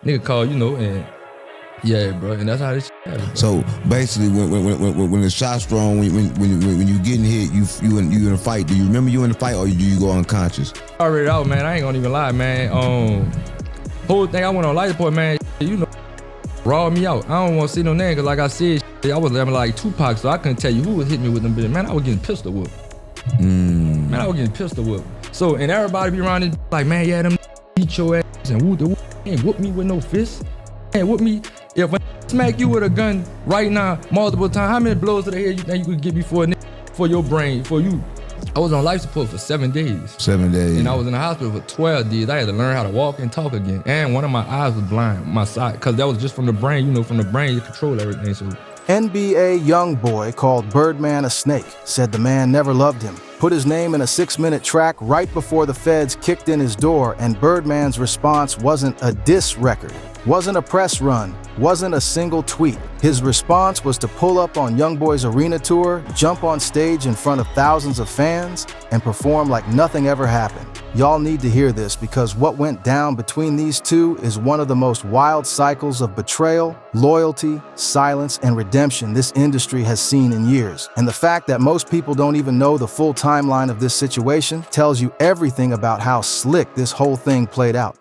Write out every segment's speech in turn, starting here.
Nigga call, and yeah, bro, and that's how this shit happened, bro. So basically, when the shot's thrown, when you getting hit, you in a fight. Do you remember you in the fight, or do you go unconscious? Already out, man. I ain't gonna even lie, man. Whole thing I went on life support, man. Raw me out. I don't want to see no name, cause like I said, I was like Tupac, so I couldn't tell you who was hitting me with them bitches. Man, I was getting pistol whipped. Man, I was getting pistol whipped. So, and everybody be around this like, man, yeah, them beat your ass and whoop ain't whoop me with no fist. Ain't whoop me. If I smack you with a gun right now, multiple times, how many blows to the head you think you could get for your brain, for you? I was on life support for 7 days. 7 days. And I was in the hospital for 12 days. I had to learn how to walk and talk again. And one of my eyes was blind, my side, because that was just from the brain. From the brain, you control everything. So NBA Youngboy called Birdman a snake, said the man never loved him, put his name in a 6-minute track right before the feds kicked in his door, and Birdman's response wasn't a diss record, wasn't a press run, wasn't a single tweet. His response was to pull up on Youngboy's arena tour, jump on stage in front of thousands of fans, and perform like nothing ever happened. Y'all need to hear this, because what went down between these two is one of the most wild cycles of betrayal, loyalty, silence, and redemption this industry has seen in years. And the fact that most people don't even know the full timeline of this situation tells you everything about how slick this whole thing played out.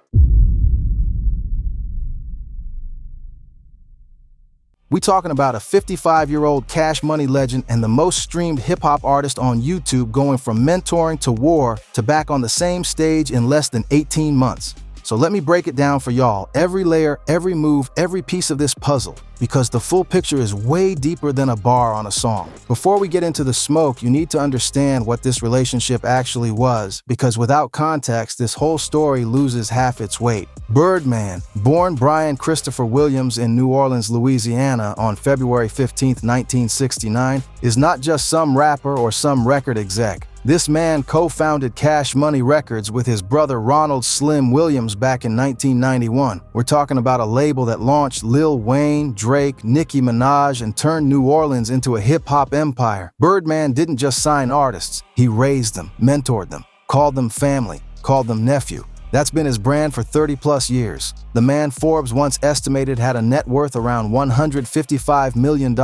We talking about a 55-year-old Cash Money legend and the most streamed hip-hop artist on YouTube, going from mentoring to war to back on the same stage in less than 18 months. So let me break it down for y'all, every layer, every move, every piece of this puzzle, because the full picture is way deeper than a bar on a song. Before we get into the smoke, you need to understand what this relationship actually was, because without context, this whole story loses half its weight. Birdman, born Brian Christopher Williams in New Orleans, Louisiana on February 15, 1969, is not just some rapper or some record exec. This man co-founded Cash Money Records with his brother Ronald Slim Williams back in 1991. We're talking about a label that launched Lil Wayne, Drake, Nicki Minaj, and turned New Orleans into a hip-hop empire. Birdman didn't just sign artists, he raised them, mentored them, called them family, called them nephew. That's been his brand for 30-plus years. The man Forbes once estimated had a net worth around $155 million.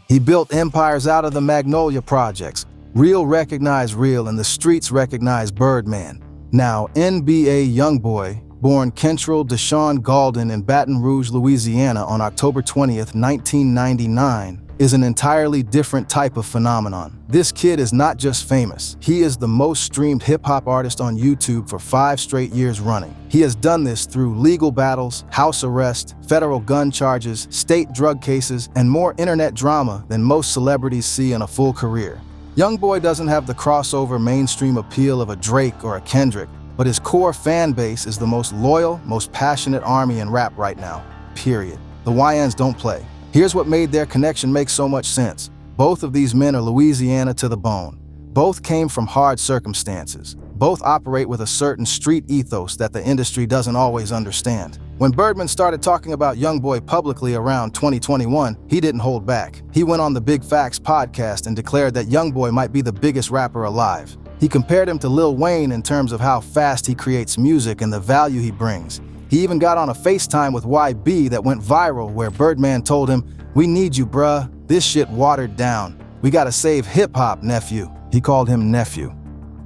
He built empires out of the Magnolia Projects. Real recognize real, and the streets recognize Birdman. Now, NBA Youngboy, born Kentrell Deshaun Gaulden in Baton Rouge, Louisiana on October 20th, 1999, is an entirely different type of phenomenon. This kid is not just famous, he is the most streamed hip-hop artist on YouTube for 5 straight years running. He has done this through legal battles, house arrest, federal gun charges, state drug cases, and more internet drama than most celebrities see in a full career. Youngboy doesn't have the crossover mainstream appeal of a Drake or a Kendrick, but his core fan base is the most loyal, most passionate army in rap right now, period. The YNs don't play. Here's what made their connection make so much sense. Both of these men are Louisiana to the bone. Both came from hard circumstances. Both operate with a certain street ethos that the industry doesn't always understand. When Birdman started talking about Youngboy publicly around 2021, he didn't hold back. He went on the Big Facts podcast and declared that Youngboy might be the biggest rapper alive. He compared him to Lil Wayne in terms of how fast he creates music and the value he brings. He even got on a FaceTime with YB that went viral, where Birdman told him, "We need you, bruh. This shit watered down. We gotta save hip-hop, nephew." He called him nephew.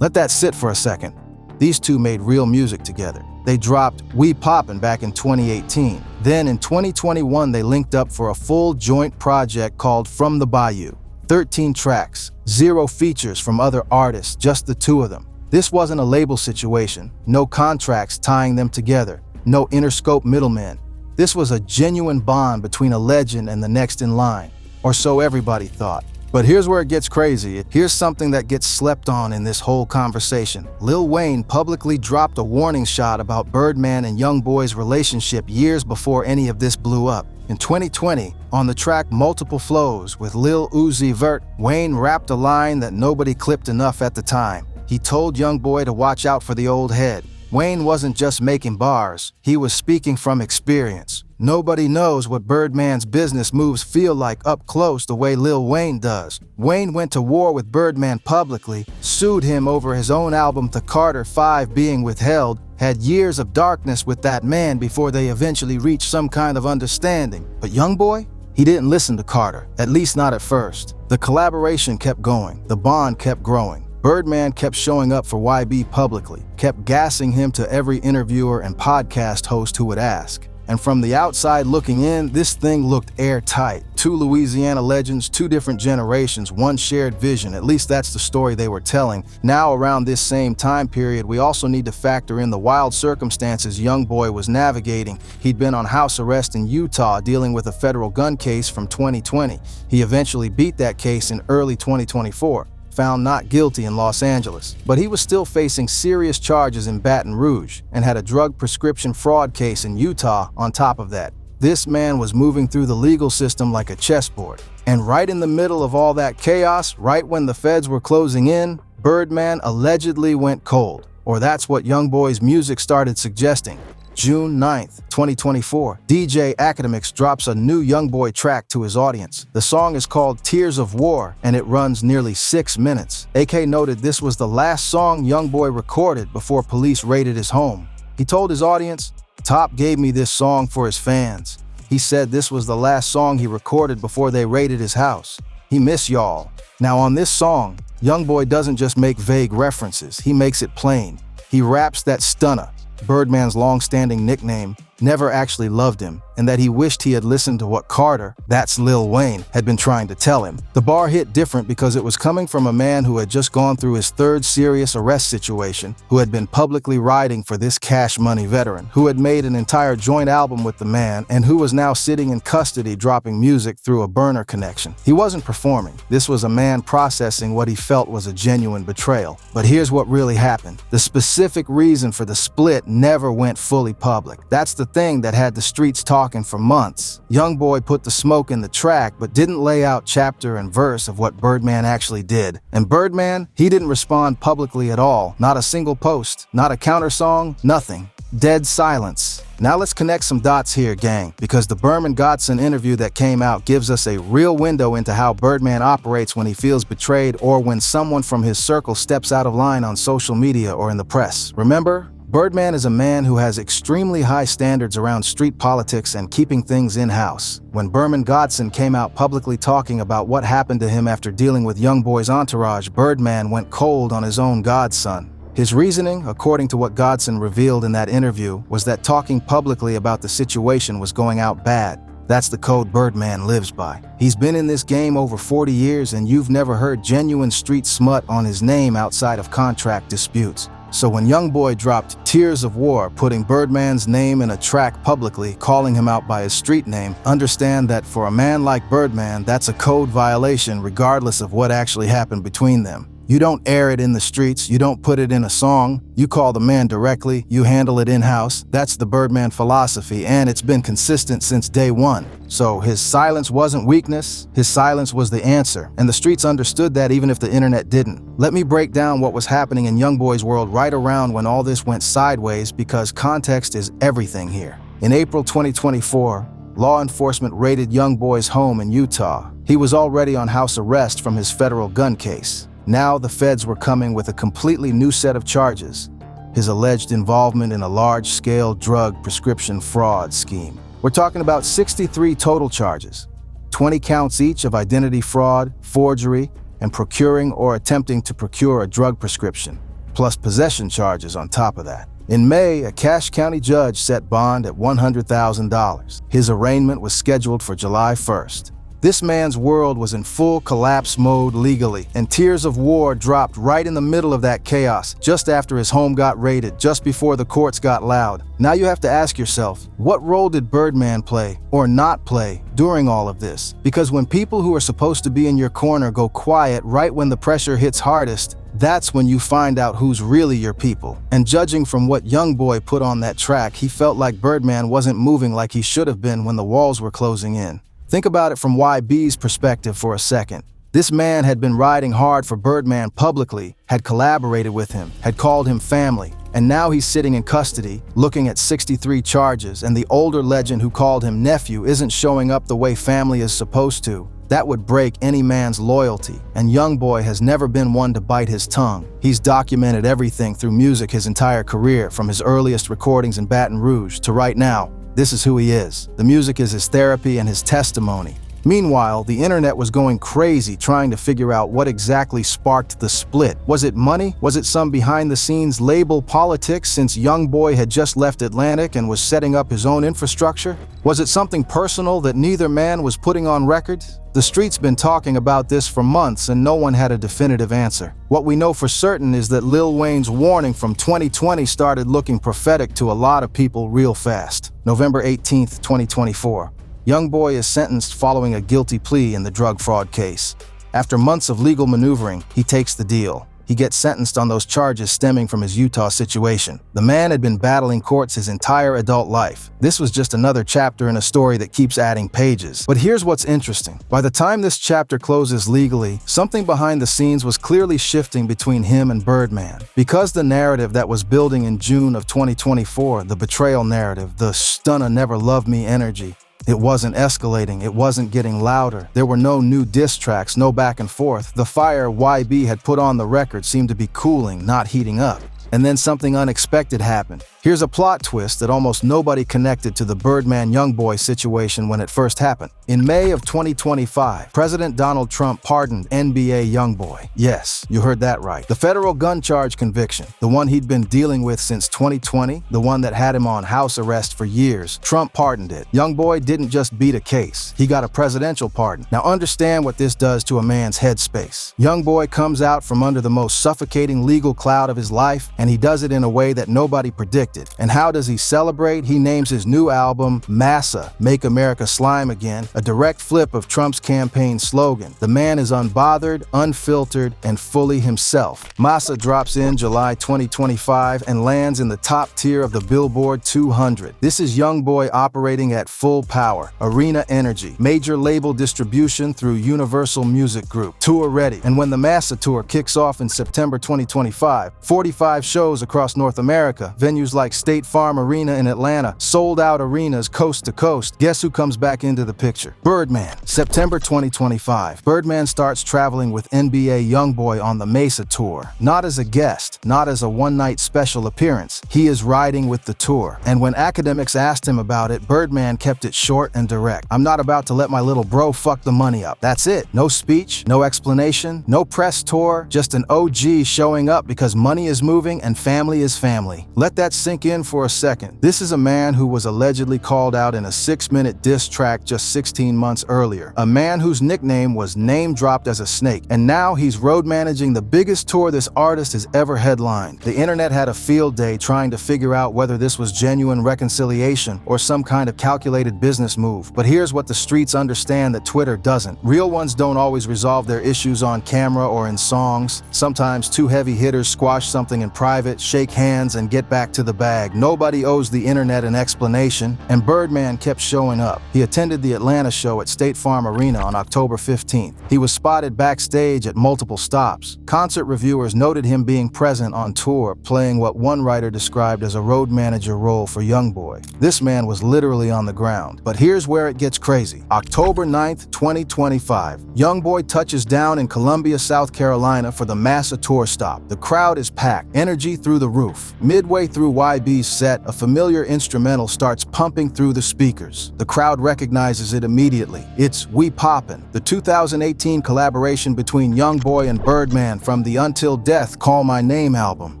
Let that sit for a second. These two made real music together. They dropped We Poppin' back in 2018. Then in 2021, they linked up for a full joint project called From the Bayou. 13 tracks, 0 features from other artists, just the two of them. This wasn't a label situation, no contracts tying them together, no Interscope middleman. This was a genuine bond between a legend and the next in line, or so everybody thought. But here's where it gets crazy. Here's something that gets slept on in this whole conversation. Lil Wayne publicly dropped a warning shot about Birdman and Youngboy's relationship years before any of this blew up. In 2020, on the track Multiple Flows with Lil Uzi Vert, Wayne rapped a line that nobody clipped enough at the time. He told Youngboy to watch out for the old head. Wayne wasn't just making bars, he was speaking from experience. Nobody knows what Birdman's business moves feel like up close the way Lil Wayne does. Wayne went to war with Birdman publicly, sued him over his own album The Carter 5 being withheld, had years of darkness with that man before they eventually reached some kind of understanding. But Youngboy? He didn't listen to Carter, at least not at first. The collaboration kept going, the bond kept growing. Birdman kept showing up for YB publicly, kept gassing him to every interviewer and podcast host who would ask. And from the outside looking in, this thing looked airtight. Two Louisiana legends, two different generations, one shared vision. At least that's the story they were telling. Now, around this same time period, we also need to factor in the wild circumstances Youngboy was navigating. He'd been on house arrest in Utah dealing with a federal gun case from 2020. He eventually beat that case in early 2024. Found not guilty in Los Angeles, but he was still facing serious charges in Baton Rouge and had a drug prescription fraud case in Utah on top of that. This man was moving through the legal system like a chessboard. And right in the middle of all that chaos, right when the feds were closing in, Birdman allegedly went cold. Or that's what Youngboy's music started suggesting. June 9th, 2024, DJ Academics drops a new Youngboy track to his audience. The song is called Tears of War, and it runs nearly 6 minutes. AK noted this was the last song Youngboy recorded before police raided his home. He told his audience, "Top gave me this song for his fans. He said this was the last song he recorded before they raided his house. He miss y'all." Now on this song, Youngboy doesn't just make vague references, he makes it plain. He raps that Stunner, Birdman's long-standing nickname, never actually loved him, and that he wished he had listened to what Carter, that's Lil Wayne, had been trying to tell him. The bar hit different because it was coming from a man who had just gone through his third serious arrest situation, who had been publicly riding for this Cash Money veteran, who had made an entire joint album with the man, and who was now sitting in custody dropping music through a burner connection. He wasn't performing. This was a man processing what he felt was a genuine betrayal. But here's what really happened. The specific reason for the split never went fully public. That's the thing that had the streets talking for months. Youngboy put the smoke in the track, but didn't lay out chapter and verse of what Birdman actually did. And Birdman, he didn't respond publicly at all. Not a single post, not a counter song, nothing. Dead silence. Now let's connect some dots here, gang, because the Berman Godson interview that came out gives us a real window into how Birdman operates when he feels betrayed or when someone from his circle steps out of line on social media or in the press. Remember? Birdman is a man who has extremely high standards around street politics and keeping things in-house. When Berman Godson came out publicly talking about what happened to him after dealing with Youngboy's entourage, Birdman went cold on his own godson. His reasoning, according to what Godson revealed in that interview, was that talking publicly about the situation was going out bad. That's the code Birdman lives by. He's been in this game over 40 years and you've never heard genuine street smut on his name outside of contract disputes. So when Youngboy dropped Tears of War, putting Birdman's name in a track publicly, calling him out by his street name, understand that for a man like Birdman, that's a code violation regardless of what actually happened between them. You don't air it in the streets, you don't put it in a song, you call the man directly, you handle it in-house. That's the Birdman philosophy, and it's been consistent since day one. So his silence wasn't weakness, his silence was the answer, and the streets understood that even if the internet didn't. Let me break down what was happening in Youngboy's world right around when all this went sideways, because context is everything here. In April 2024, law enforcement raided Youngboy's home in Utah. He was already on house arrest from his federal gun case. Now the feds were coming with a completely new set of charges. His alleged involvement in a large-scale drug prescription fraud scheme. We're talking about 63 total charges, 20 counts each of identity fraud, forgery, and procuring or attempting to procure a drug prescription, plus possession charges on top of that. In May, a Cache County judge set bond at $100,000. His arraignment was scheduled for July 1st. This man's world was in full collapse mode legally, and Tears of War dropped right in the middle of that chaos, just after his home got raided, just before the courts got loud. Now you have to ask yourself, what role did Birdman play, or not play, during all of this? Because when people who are supposed to be in your corner go quiet right when the pressure hits hardest, that's when you find out who's really your people. And judging from what Youngboy put on that track, he felt like Birdman wasn't moving like he should have been when the walls were closing in. Think about it from YB's perspective for a second. This man had been riding hard for Birdman publicly, had collaborated with him, had called him family, and now he's sitting in custody, looking at 63 charges, and the older legend who called him nephew isn't showing up the way family is supposed to. That would break any man's loyalty, and Youngboy has never been one to bite his tongue. He's documented everything through music his entire career, from his earliest recordings in Baton Rouge to right now. This is who he is. The music is his therapy and his testimony. Meanwhile, the internet was going crazy trying to figure out what exactly sparked the split. Was it money? Was it some behind-the-scenes label politics since Youngboy had just left Atlantic and was setting up his own infrastructure? Was it something personal that neither man was putting on record? The street's been talking about this for months and no one had a definitive answer. What we know for certain is that Lil Wayne's warning from 2020 started looking prophetic to a lot of people real fast. November 18th, 2024. Youngboy is sentenced following a guilty plea in the drug fraud case. After months of legal maneuvering, he takes the deal. He gets sentenced on those charges stemming from his Utah situation. The man had been battling courts his entire adult life. This was just another chapter in a story that keeps adding pages. But here's what's interesting. By the time this chapter closes legally, something behind the scenes was clearly shifting between him and Birdman. Because the narrative that was building in June of 2024, the betrayal narrative, the "stunna never loved me" energy, it wasn't escalating, it wasn't getting louder. There were no new diss tracks, no back and forth. The fire YB had put on the record seemed to be cooling, not heating up. And then something unexpected happened. Here's a plot twist that almost nobody connected to the Birdman Youngboy situation when it first happened. In May of 2025, President Donald Trump pardoned NBA Youngboy. Yes, you heard that right. The federal gun charge conviction, the one he'd been dealing with since 2020, the one that had him on house arrest for years, Trump pardoned it. Youngboy didn't just beat a case, he got a presidential pardon. Now understand what this does to a man's headspace. Youngboy comes out from under the most suffocating legal cloud of his life, and he does it in a way that nobody predicted. And how does he celebrate? He names his new album Massa, Make America Slime Again, a direct flip of Trump's campaign slogan. The man is unbothered, unfiltered, and fully himself. Massa drops in July 2025 and lands in the top tier of the Billboard 200. This is Youngboy operating at full power, arena energy, major label distribution through Universal Music Group, tour ready. And when the Massa tour kicks off in September 2025, 45 shows across North America, venues like State Farm Arena in Atlanta, sold-out arenas coast to coast. Guess who comes back into the picture? Birdman. September 2025. Birdman starts traveling with NBA Youngboy on the Mesa tour. Not as a guest, not as a one-night special appearance. He is riding with the tour. And when academics asked him about it, Birdman kept it short and direct. I'm not about to let my little bro fuck the money up. That's it. No speech, no explanation, no press tour, just an OG showing up because money is moving and family is family. Let that sink in for a second. This is a man who was allegedly called out in a 6-minute diss track just 16 months earlier. A man whose nickname was name-dropped as a snake. And now he's road managing the biggest tour this artist has ever headlined. The internet had a field day trying to figure out whether this was genuine reconciliation or some kind of calculated business move. But here's what the streets understand that Twitter doesn't. Real ones don't always resolve their issues on camera or in songs. Sometimes two heavy hitters squash something in private, shake hands, and get back to the bag. Nobody owes the internet an explanation, and Birdman kept showing up. He attended the Atlanta show at State Farm Arena on October 15th. He was spotted backstage at multiple stops. Concert reviewers noted him being present on tour, playing what one writer described as a road manager role for Youngboy. This man was literally on the ground. But here's where it gets crazy. October 9th, 2025. Youngboy touches down in Columbia, South Carolina for the Massa tour stop. The crowd is packed, energy through the roof. Midway through YB's set, a familiar instrumental starts pumping through the speakers. The crowd recognizes it immediately. It's We Poppin', the 2018 collaboration between Youngboy and Birdman from the Until Death Call My Name album.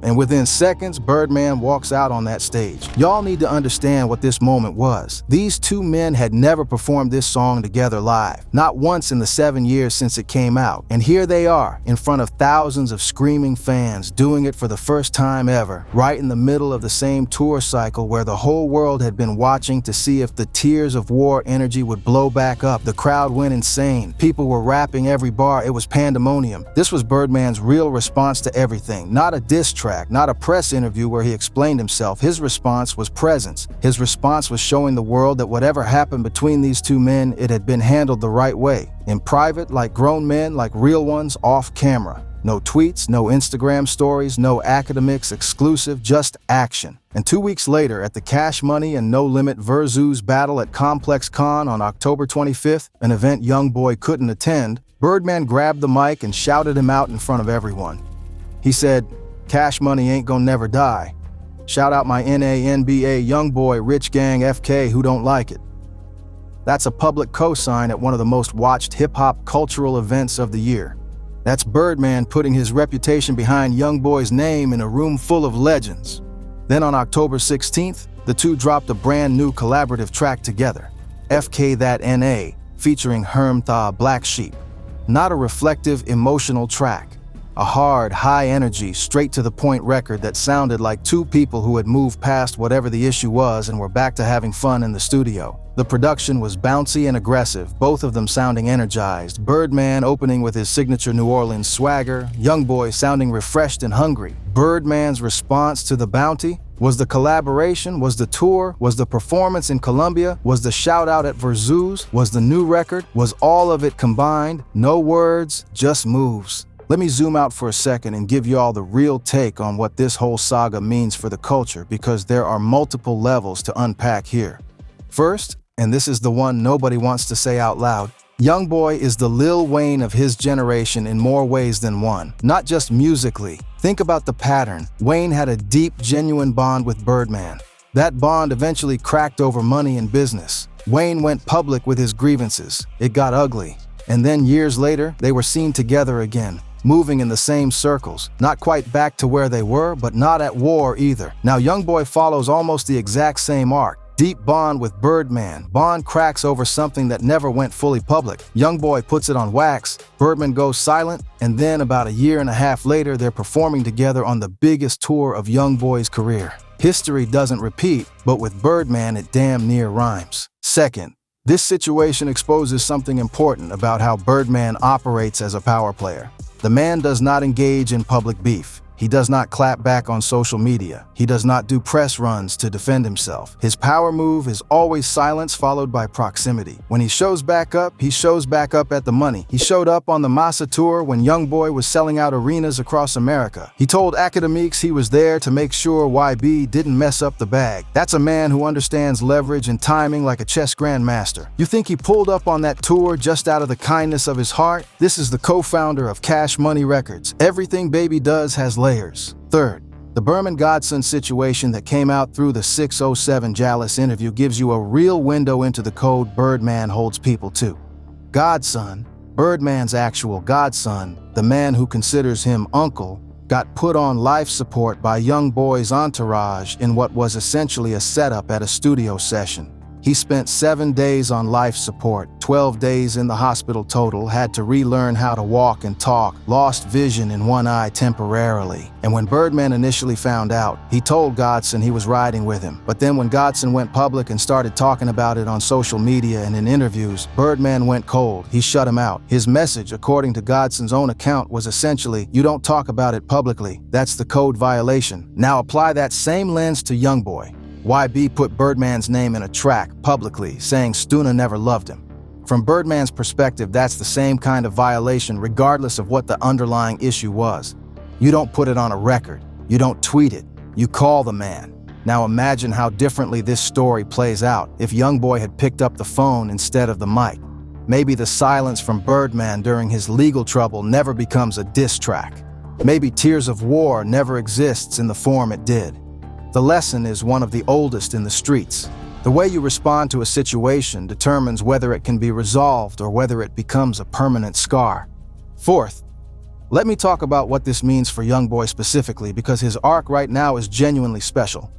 And within seconds, Birdman walks out on that stage. Y'all need to understand what this moment was. These two men had never performed this song together live, not once in the 7 years since it came out. And here they are, in front of thousands of screaming fans, doing it for the first time ever, right in the middle of the same tour cycle where the whole world had been watching to see if the tears of war energy would blow back up. The crowd went insane. People were rapping every bar. It was pandemonium. This was Birdman's real response to everything. Not a diss track, not a press interview where he explained himself. His response was presence. His response was showing the world that whatever happened between these two men, it had been handled the right way. In private, like grown men, like real ones, off camera. No tweets, no Instagram stories, no academics exclusive, just action. And 2 weeks later, at the Cash Money and No Limit Versus battle at Complex Con on October 25th, an event Youngboy couldn't attend, Birdman grabbed the mic and shouted him out in front of everyone. He said, "Cash Money ain't gonna never die. Shout out my NA-NBA Youngboy Rich Gang FK who don't like it." That's a public cosign at one of the most watched hip-hop cultural events of the year. That's Birdman putting his reputation behind Youngboy's name in a room full of legends. Then on October 16th, the two dropped a brand new collaborative track together, FK That NA, featuring Hermtha Black Sheep. Not a reflective, emotional track. A hard, high-energy, straight-to-the-point record that sounded like two people who had moved past whatever the issue was and were back to having fun in the studio. The production was bouncy and aggressive, both of them sounding energized. Birdman opening with his signature New Orleans swagger, Youngboy sounding refreshed and hungry. Birdman's response to the bounty? Was the collaboration? Was the tour? Was the performance in Colombia? Was the shout-out at Versus? Was the new record? Was all of it combined? No words, just moves. Let me zoom out for a second and give you all the real take on what this whole saga means for the culture, because there are multiple levels to unpack here. First, and this is the one nobody wants to say out loud, Youngboy is the Lil Wayne of his generation in more ways than one. Not just musically. Think about the pattern. Wayne had a deep, genuine bond with Birdman. That bond eventually cracked over money and business. Wayne went public with his grievances. It got ugly. And then years later, they were seen together again, moving in the same circles. Not quite back to where they were, but not at war either. Now Youngboy follows almost the exact same arc. Deep bond with Birdman. Bond cracks over something that never went fully public. Youngboy puts it on wax, Birdman goes silent, and then about a year and a half later, they're performing together on the biggest tour of Youngboy's career. History doesn't repeat, but with Birdman, it damn near rhymes. Second, this situation exposes something important about how Birdman operates as a power player. The man does not engage in public beef. He does not clap back on social media. He does not do press runs to defend himself. His power move is always silence followed by proximity. When he shows back up at the money. He showed up on the Massa tour when Youngboy was selling out arenas across America. He told academics he was there to make sure YB didn't mess up the bag. That's a man who understands leverage and timing like a chess grandmaster. You think he pulled up on that tour just out of the kindness of his heart? This is the co-founder of Cash Money Records. Everything Baby does has layers. Third, the Birdman Godson situation that came out through the 607 Jalis interview gives you a real window into the code Birdman holds people to. Godson, Birdman's actual godson, the man who considers him uncle, got put on life support by Youngboy's entourage in what was essentially a setup at a studio session. He spent 7 days on life support, 12 days in the hospital total, had to relearn how to walk and talk, lost vision in one eye temporarily. And when Birdman initially found out, he told Godson he was riding with him. But then when Godson went public and started talking about it on social media and in interviews, Birdman went cold. He shut him out. His message, according to Godson's own account, was essentially, you don't talk about it publicly. That's the code violation. Now apply that same lens to Youngboy. YB put Birdman's name in a track publicly, saying Stuna never loved him. From Birdman's perspective, that's the same kind of violation regardless of what the underlying issue was. You don't put it on a record. You don't tweet it. You call the man. Now imagine how differently this story plays out if Youngboy had picked up the phone instead of the mic. Maybe the silence from Birdman during his legal trouble never becomes a diss track. Maybe Tears of War never exists in the form it did. The lesson is one of the oldest in the streets. The way you respond to a situation determines whether it can be resolved or whether it becomes a permanent scar. Fourth, let me talk about what this means for Youngboy specifically, because his arc right now is genuinely special.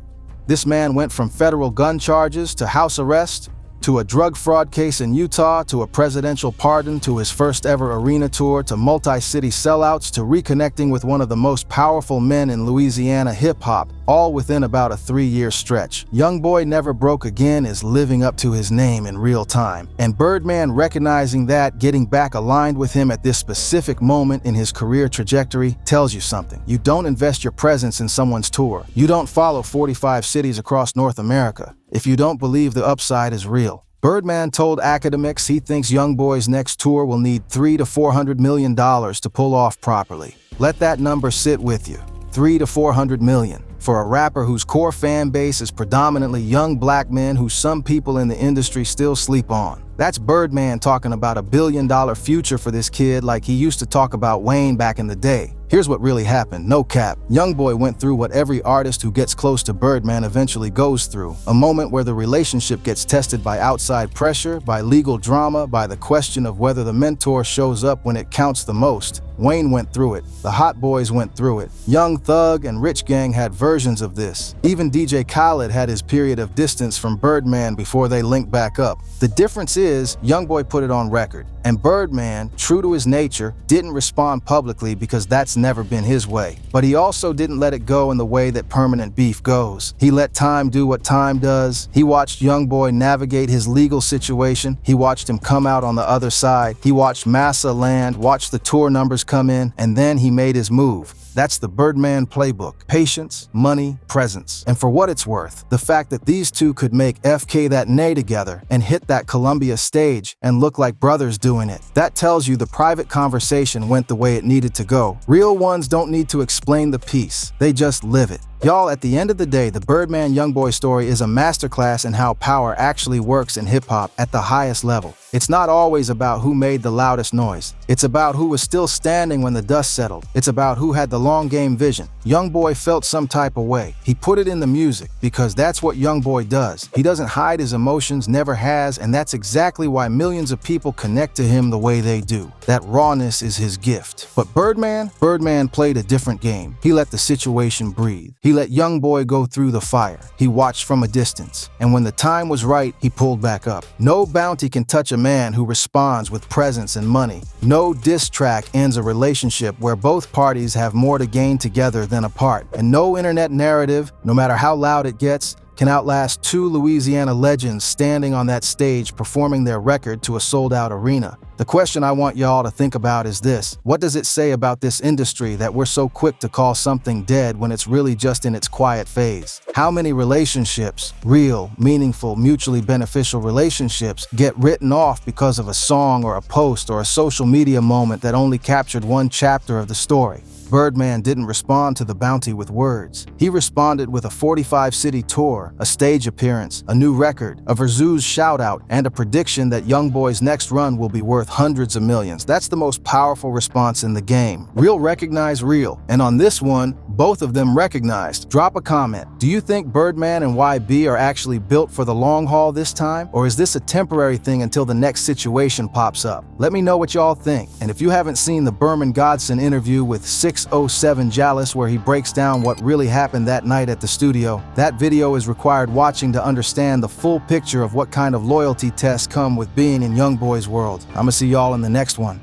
This man went from federal gun charges to house arrest, to a drug fraud case in Utah, to a presidential pardon, to his first ever arena tour, to multi-city sellouts, to reconnecting with one of the most powerful men in Louisiana hip-hop, all within about a 3-year stretch. Youngboy never broke again is living up to his name in real time. And Birdman recognizing that, getting back aligned with him at this specific moment in his career trajectory, tells you something. You don't invest your presence in someone's tour. You don't follow 45 cities across North America if you don't believe the upside is real. Birdman told academics he thinks Youngboy's next tour will need $300 to $400 million to pull off properly. Let that number sit with you. 300 to 400 million. For a rapper whose core fan base is predominantly young black men who some people in the industry still sleep on. That's Birdman talking about $1 billion future for this kid like he used to talk about Wayne back in the day. Here's what really happened, no cap. Youngboy went through what every artist who gets close to Birdman eventually goes through. A moment where the relationship gets tested by outside pressure, by legal drama, by the question of whether the mentor shows up when it counts the most. Wayne went through it. The Hot Boys went through it. Young Thug and Rich Gang had versions of this. Even DJ Khaled had his period of distance from Birdman before they linked back up. The difference is, Youngboy put it on record. And Birdman, true to his nature, didn't respond publicly because that's never been his way. But he also didn't let it go in the way that permanent beef goes. He let time do what time does. He watched Youngboy navigate his legal situation. He watched him come out on the other side. He watched Massa land, watched the tour numbers come in, and then he made his move. That's the Birdman playbook. Patience, money, presence. And for what it's worth, the fact that these two could make FK that nay together and hit that Columbia stage and look like brothers doing it, that tells you the private conversation went the way it needed to go. Real ones don't need to explain the piece. They just live it. Y'all, at the end of the day, the Birdman Youngboy story is a masterclass in how power actually works in hip-hop at the highest level. It's not always about who made the loudest noise. It's about who was still standing when the dust settled. It's about who had the long game vision. Youngboy felt some type of way. He put it in the music because that's what Youngboy does. He doesn't hide his emotions, never has, and that's exactly why millions of people connect to him the way they do. That rawness is his gift. But Birdman played a different game. He let the situation breathe. He let Youngboy go through the fire. He watched from a distance. And when the time was right, he pulled back up. No bounty can touch a man who responds with presence and money. No diss track ends a relationship where both parties have more to gain together than apart. And no internet narrative, no matter how loud it gets, can outlast two Louisiana legends standing on that stage performing their record to a sold-out arena. The question I want y'all to think about is this: what does it say about this industry that we're so quick to call something dead when it's really just in its quiet phase? How many relationships, real, meaningful, mutually beneficial relationships, get written off because of a song or a post or a social media moment that only captured one chapter of the story? Birdman didn't respond to the bounty with words. He responded with a 45-city tour, a stage appearance, a new record, a Verzuz shout-out, and a prediction that Youngboy's next run will be worth hundreds of millions. That's the most powerful response in the game. Real recognize real. And on this one, both of them recognized. Drop a comment. Do you think Birdman and YB are actually built for the long haul this time? Or is this a temporary thing until the next situation pops up? Let me know what y'all think. And if you haven't seen the Berman Godson interview with 607 Jalis where he breaks down what really happened that night at the studio, that video is required watching to understand the full picture of what kind of loyalty tests come with being in Youngboy's world. I'ma see y'all in the next one.